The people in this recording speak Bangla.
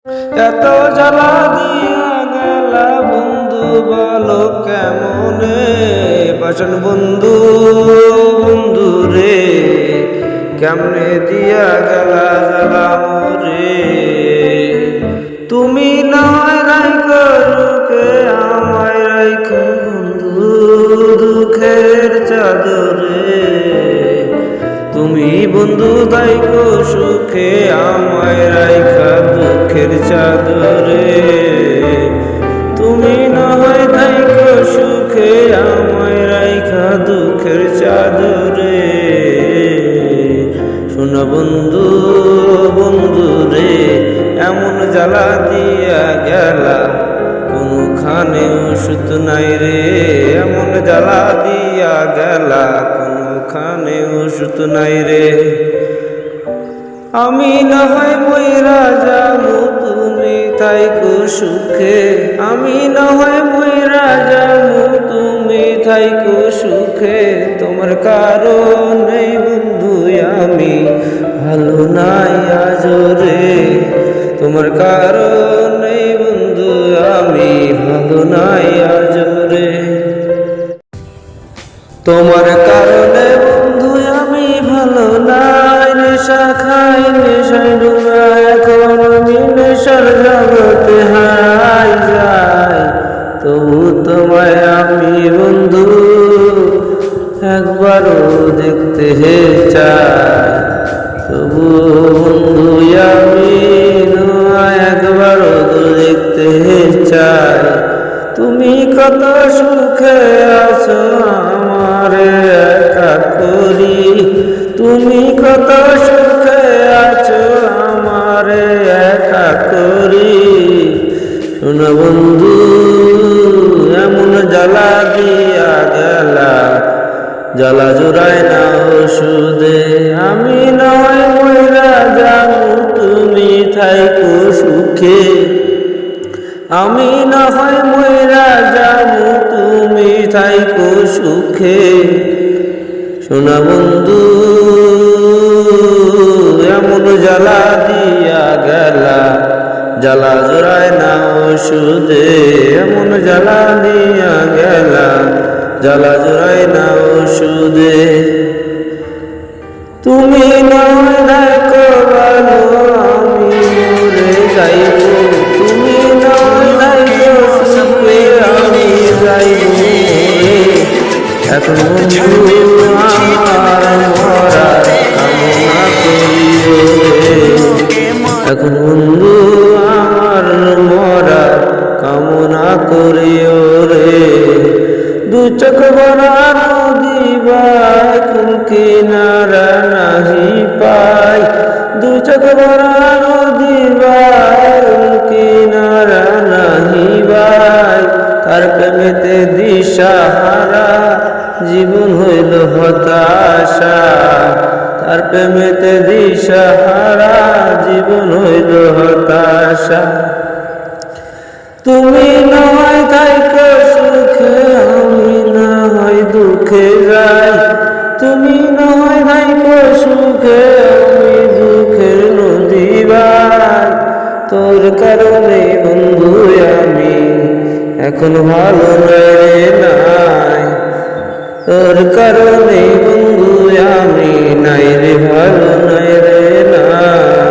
এত জ্বালা দিয়া গেলা বন্ধু বলো কেমনে বাসন বন্ধু বন্ধু রে কেমনে দিয়া গেলা জ্বালা মোরে তুমি নয় রাইখো সুখে আমায় রাইখো বন্ধু দুঃখের চাদরে তুমি বন্ধু দাইখো সুখে আমায় রাইখা দুঃখের চাদরে তুমি না হয় দাইখো সুখে আমায় রাইখা দুঃখের চাদরে শোনো বন্ধু বন্ধু রে এমন জ্বালা দিয়া গেলা কোনখানে ওষুধ নাই রে এমন জ্বালা দিয়া গেলা কোনখানে ওষুধ নাই রে আমি না হয় মইরা যাবো তুমি থাইকো সুখে আমি না হয় মইরা যাবো তুমি থাইকো সুখে তোমার কারণে বন্ধু আমি ভালো নাই আজ রে তোমার কারণে বন্ধু আমি ভালো নাই আজ রে তোমার কারণে বন্ধু আমি ভালো নাই নেশা খাই নেশায় ডুবা এখন আমি নেশার জগতে হাই যাই তবু তোমায় আমি বন্ধু একবারও দেখতে চাই তবু বন্ধু আমি তোমায় একবারও দেখতে চাই তুমি কত সুখে আছো আমারে একা করি তুমি কত সুখে আছো আমারে একা করি শোনো বন্ধু এমন জ্বালা দিয়া গেলা জ্বালা জোড়ায় না ওষুধে আমি নয় মইরা যাবো তুমি থাইকো সুখে আমি না হয় মইরা যাবো তুমি থাইকো সুখে শোনা বন্ধু এমন জ্বালা দিয়া গেলা জ্বালা জোড়ায় না ওষুধে এমন জ্বালা দিয়া গেলা জ্বালা জোড়ায় না ওষুধে তুমি নয় দেখো ভালো আমি মরে যাইব তুমি নয় দেখো সুখে আমি যাইব এখন বন্ধু আমার মরা কামনা করিও রে এখন বন্ধু আমার মরা কামনা করিও রে দু চোখ ভরা নদী বাকুল কিনারা নাহি পাই দু চোখ ভরা নদী বাকুল কিনারা নাহি পাই তার প্রেমেতে দিশাহারা জীবন হইল হতাশা তার প্রেমেতে দিশাহারা জীবন হইল হতাশা তুমি নয় থাইকো সুখে আমি না হয় দুঃখে যাই তুমি নয় থাইকো সুখে আমি দুঃখের নদী বাই তোর কারণে বন্ধু আমি এখন ভালো নাই তোর কারণে বন্ধু আমি নাই রে ভালো নাই রে নাই